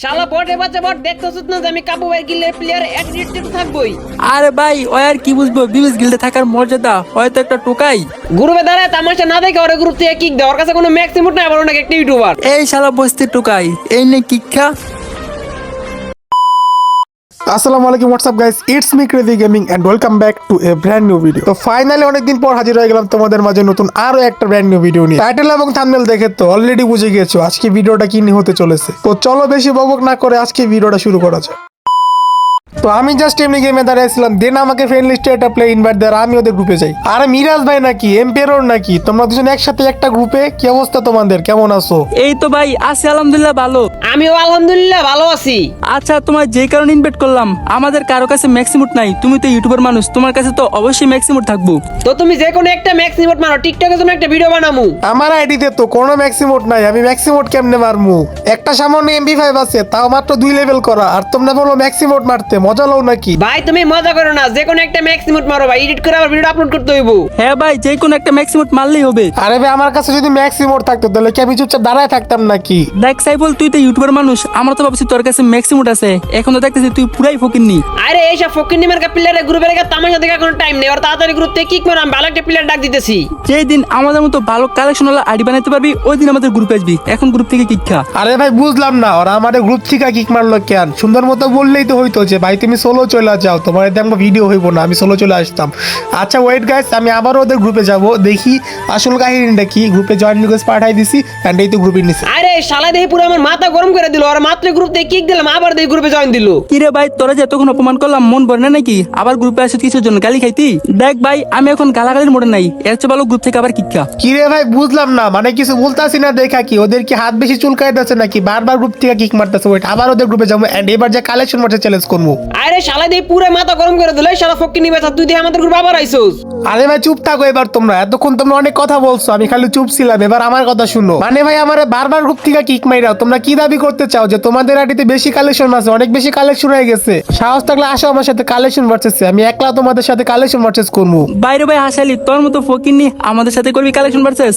শালা বটে বাচ্চা বট দেখতেছিস না যে আমি কাবু ভাই গিল্ডের প্লেয়ার অ্যাটিটিউড থাকবই। আরে ভাই ওই আর কি বুঝবো বিবিস গিল্ডে থাকার মর্যাদা হয়তো একটা টোকাই। গ্রুপে দাঁড়ায় তামাশা না দেখে ওরে গ্রুপ থেকে কিক দেয়, ওর কাছে কোনো ম্যাক্সিমুট নাই, আবার অনেক একটা ইউটিউবার। এই শালা বস্তির টোকাই এই নে কিক্ষা। আসসালামু আলাইকুম, what's up guys, it's me Crazy Gaming and welcome back to a brand new video. তো ফাইনালি অনেকদিন পর হাজির হয়ে গেলাম তোমাদের মাঝে নতুন আরো একটা ব্র্যান্ড নিউ ভিডিও নিয়ে। টাইটেল এবং থাম্বনেল দেখে তো অলরেডি বুঝে গিয়েছো আজকে ভিডিওটা কি নিয়ে হতে চলেছে। তো চলো বেশি বকবক না করে আজকে ভিডিওটা শুরু করা যাক। তো আমি জাস্ট এমনি গেমে দাঁড়িয়েছিলাম, দেন আমাকে ফ্রেন্ড লিস্টে একটা প্লে ইনভাইট দেয়, আর আমি ওদের গ্রুপে যাই। আরে মিরাজ ভাই নাকি এম্পেরর নাকি তোমরা দুজন একসাথে একটা গ্রুপে? কি অবস্থা তোমাদের, কেমন আছো? এই তো ভাই আছি আলহামদুলিল্লাহ ভালো। আমিও আলহামদুলিল্লাহ ভালো আছি। আচ্ছা তোমার যে কারণে ইনভাইট করলাম, আমাদের কারো কাছে ম্যাক্সিমুট নাই, তুমি তো ইউটিউবার মানুষ, তোমার কাছে তো অবশ্যই ম্যাক্সিমুট থাকবো। তো তুমি যে কোনো একটা ম্যাক্সিমুট মারো, টিকটকের জন্য একটা ভিডিও বানামু। আমার আইডিতে তো কোনো ম্যাক্সিমোট নাই, আমি ম্যাক্সিমোট কেমনে মারমু? একটা সামান্য এমবি5 আছে, তাও মাত্র 2 লেভেল করা, আর তোমরা বলো ম্যাক্সিমোট মারতে মজা লও নাকি? ভাই তুমি মজা করো না, যে কোনো একটা ম্যাক্সিমুট মারো ভাই, এডিট করে আবার ভিডিও আপলোড করতে হইব। হ্যাঁ ভাই যে কোনো একটা ম্যাক্সিমুট মারলেই হবে। আরে ভাই আমার কাছে যদি ম্যাক্সিমোট থাকতো তাহলে কি আমি চুপচাপ দাঁড়ায় থাকতাম নাকি? দেখ সাইফুল তুই তো ইউটিউবার মানুষ, আমরা তো ভাবছি তোর কাছে ম্যাক্সিমুট আছে, এখন তো দেখতেছি তুই পুরাই ফকিন্নি। আরে এইসব ফকিন্নি মার্কা প্লেয়ারের গ্রুপে রেখে তামাশা দেখার কোনো টাইম নেই, আর তাড়াতাড়ি গ্রুপ থেকে কিক মারো, আমি ভালো একটা প্লেয়ার ডাক দিতেছি। যেই দিন আমাদের মতো ভালো কালেকশন হলো আইডি বানাতে পারবি ওই দিন আমাদের গ্রুপে আসবি, এখন গ্রুপ থেকে কিক্ষা। আরে ভাই বুঝলাম না, ওরা আমাদের গ্রুপ থেকে কিক মারলো কেন? সুন্দর মতো বললেই তো হইতো যে ভাই তুমি সোলো চলে যাও, তোমার দেখবো ভিডিও হইব না, আমি সোলো চলে আসতাম। আচ্ছা ওয়েট গাইস, আমি আবারও ওদের গ্রুপে যাব, দেখি আসল কাহিনীটা কি। গ্রুপে জয়েন রিকোয়েস্ট পাঠাই দিছি এন্ড এই তো গ্রুপে নিছি। আরে শালা দেখি পুরো আমার মাথা গরম করে দিল, আর মাত্র গ্রুপ থেকে কিক দিলাম, আবার দেখি গ্রুপে জয়েন দিল। কিরে ভাই তোরা যে এতক্ষণ অপমান করলাম মন ভরে না নাকি? আবার গ্রুপে আসে কিছুর জন্য গালি খাইতি? দেখ ভাই আমি এখন গালাগালির মোড়ে নাই, এর চেয়ে ভালো গ্রুপ থেকে আবার কিক্ষা। কিরে ভাই বুঝলাম না, মানে কিছু বলতাছি না দেখা কি? ওদের কি হাত বেশি চুলকাই দিচ্ছে নাকি? বারবার গ্রুপ থেকে কিক মারতেছে। ওয়েট আবার ওদের গ্রুপে যাবো এন্ড এবার যে কালেকশন মারতে চ্যালেঞ্জ করবো। আরে শালা দেখি পুরো মাথা গরম করে দিল, এই শালা ফকিন্নি বেচা, তুই দেখি আমাদের গ্রুপে আবার আইছস। আরে ভাই চুপ থাকো এবার, তোমরা এতক্ষণ তোমরা অনেক কথা বলছো, আমি খালি চুপ ছিলাম, এবার আমার কথা শুনো। মানে ভাই আমার বারবার গ্রুপ থেকে কিক মাইরাও, তোমরা কি দাবি করতে চাও? যে তোমাদের আইডিতে বেশি কালেকশন আছে? অনেক বেশি কালেকশন হয়ে গেছে, সাহস থাকলে আসো আমার সাথে কালেকশন ভার্সেসে, আমি একলা তোমাদের সাথে কালেকশন ভার্সেস করবো। বাইরে ভাই হাসালি তোর মতো ফকিন্নি আমাদের সাথে করবি কালেকশন ভার্সেস?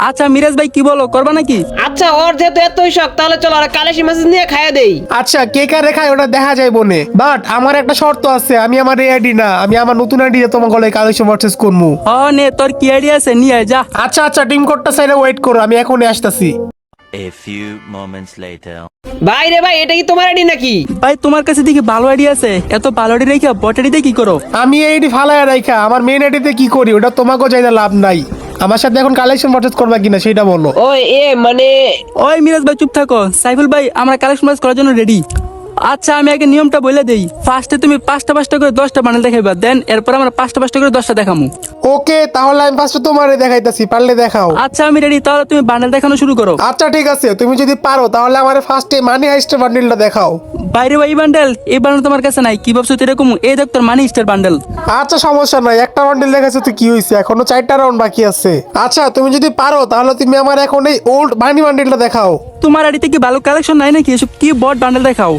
আচ্ছা মিরাজ ভাই কি বলো, করবা নাকি? আচ্ছা ওর যেহেতু এতই শখ, তাহলে চলো আর কালেশি মেসেজ নিয়ে খাইয়া দেই। আচ্ছা কে কারে খায় ওটা দেখা যায় বনে, বাট আমার একটা শর্ত আছে, আমি আমার এই আইডি না, আমি আমার নতুন আইডি দিয়ে তোমার গলায় কালেকশন ভার্সেস করবো। ও নে তোর কি আইডিয়া আছে নিয়ে আয় যা। আচ্ছা আচ্ছা টিম কোডটা সাইডে ওয়েট করো, আমি এখনই আসতেছি। A few moments later. ভাই রে ভাই, এটা কি তোমার আইডি নাকি? ভাই তোমার কাছে দেখি ভালো আইডিয়া আছে, এত ভালো আইডি রেখে বট আইডিতে কি করো? আমি এই আইডি ফালায় রাখা আমার মেন আইডিতে কি করি ওটা তোমাকেও জানা লাভ নাই। আমার সাথে এখন কালেকশন ভার্সেস করবা কিনা সেটা বলো। ওই মানে ওই মিরাজ ভাই চুপ থাকো, সাইফুল ভাই আমরা কালেকশন ভার্সেস করার জন্য রেডি। আচ্ছা আমি আগে নিয়মটা বলে দেই, ফার্স্টে তুমি 5টা করে 10টা বান্ডেল দেখাইবা, দেন এরপর আমরা 5টা করে 10টা দেখামু। ওকে তাহলে আমি ফার্স্টে তোমারে দেখাইতাছি, পারলে দেখাও। আচ্ছা আমি রেডি, তাহলে তুমি বান্ডেল দেখানো শুরু করো। আচ্ছা ঠিক আছে, তুমি যদি পারো তাহলে আমার ফার্স্টে মানি হাইস্টের বান্ডিলটা দেখাও। বাইরে ভাই এই বান্ডেল তোমার কাছে নাই, কি ভাবছো এরকম? এই দেখ তোর মানি স্টার বান্ডেল। আচ্ছা সমস্যা নাই, একটা বান্ডিল দেখাচ্ছ তো কি হয়েছে, এখনো 4টা রাউন্ড বাকি আছে। আচ্ছা তুমি যদি পারো তাহলে তুমি আমার এখন এই ওল্ড মানি বান্ডিলটা দেখাও। তোমার আইডিতে কি ভালো কালেকশন নাই নাকি? এসব কি বট বান্ডেল দেখাও,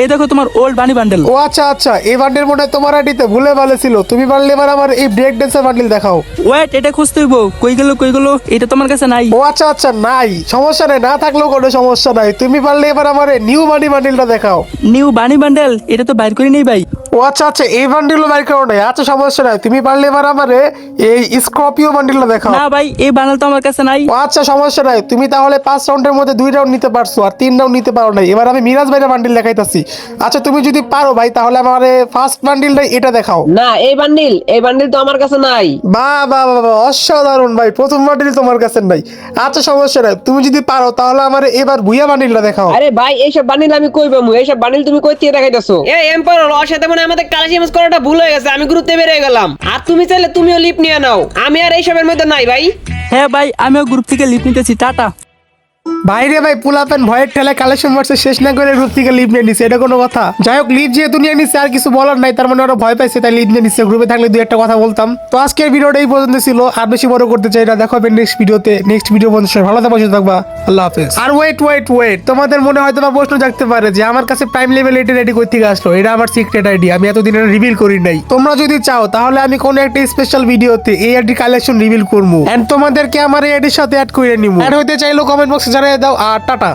এই দেখো তোমার ওল্ড বানি বান্ডেল। ও আচ্ছা আচ্ছা, এই বান্ডিল মনে হয় তোমার আইডিতে ভুলে ভালো ছিল, তুমি পারলে এবার আমার এই ব্রেক ড্যান্সের বান্ডিল দেখাও। ওয়েট এটা খুঁজতে হইব, কই গেল এটা তোমার কাছে নাই। ও আচ্ছা আচ্ছা নাই সমস্যা নাই, না থাকলেও কোনো সমস্যা নাই, তুমি পারলে এবার আমার নিউ মানি বান্ডিলটা দেখাও। নিউ বানি বান্ডেল এটা তো বাইর করি নেই ভাই। ও আচ্ছা আচ্ছা, এই বান্ডিলও বাইর করো নাই, আচ্ছা সমস্যা নাই, তুমি পারলে এবার আমার এই স্করপিও বান্ডিলটা দেখাও। না ভাই এই বান্ডেল তো আমার কাছে নাই। ও আচ্ছা সমস্যা নাই, তুমি তাহলে 5 রাউন্ডের মধ্যে 2 রাউন্ড নিতে পারছো আর 3 রাউন্ড নিতে পারো নাই। এবার আমি মিরাজ ভাইয়ের বান্ডিল দেখাইতাছি। আচ্ছা তুমি যদি পারো ভাই তাহলে আমার ফার্স্ট বান্ডিলটা এটা দেখাও। না, এই বান্ডিল তো আমার কাছে নাই। বাহ বাহ বাহ বাহ, অসাধারণ ভাই, প্রথম বান্ডিল তোমার কাছে নাই। আচ্ছা সমস্যা নাই, তুমি যদি পারো তাহলে আমার এবার ভুইয়া বান্ডিলটা দেখাও। আরে ভাই এইসব বান্ডিল আমি কই পামু? এইসব বান্ডিল তুমি কই থেকে দেখাইতাছো? এই এম্পায়ার ওর সাথে মনে হয় আমাদের কালেশি মেসেজ করাটা ভুল হয়ে গেছে, আমি গ্রুপে বেরিয়ে গেলাম। আর তুমি চাইলে তুমিও লিপ নিয়ে নাও, আমি আর এইসবের মধ্যে নাই ভাই। হ্যাঁ ভাই আমিও গ্রুপ থেকে লিপ নিতেছি, টাটা। বাইরে ভাই পুলাপেন ভয়ের ঠেলায় কালেকশন ভার্সেস শেষ না করে গ্রুপ থেকে লিভ নিয়ে নিছে, এটা কোনো কথা? যাই হোক লিভ যেহেতু নিয়ে নিচ্ছে আর কিছু বলার নাই, তার মানে ওরা ভয় পাইছে তাই লিভ নিয়ে নিচ্ছে। গ্রুপে থাকলে 2-1টা কথা বলতাম। তো আজকের ভিডিওটা এই পর্যন্ত ছিল, আর বেশি বড় করতে চাই না, দেখা হবে নেক্সট ভিডিওতে। নেক্সট ভিডিও পর্যন্ত ভালো থাকবা, সুস্থ থাকবা, আল্লাহ হাফেজ। আর ওয়েট তোমাদের মনে হয়তো বা প্রশ্ন জাগতে পারে যে আমার কাছে প্রাইম লেভেল এটা রেডি কই থেকে আসলো? এটা আমার সিক্রেট আইডি, আমি এতদিন এটা রিভিল করি নাই। তোমরা যদি চাও তাহলে আমি কোনো একটা স্পেশাল ভিডিওতে এই আইডি কালেকশন রিভিল করবো এন্ড তোমাদেরকে আমার এই আইডির সাথে অ্যাড করে নিবো। অ্যাড হইতে চাইলেও কমেন্ট বক্সে জানিয়ে দাও। আর টাটা।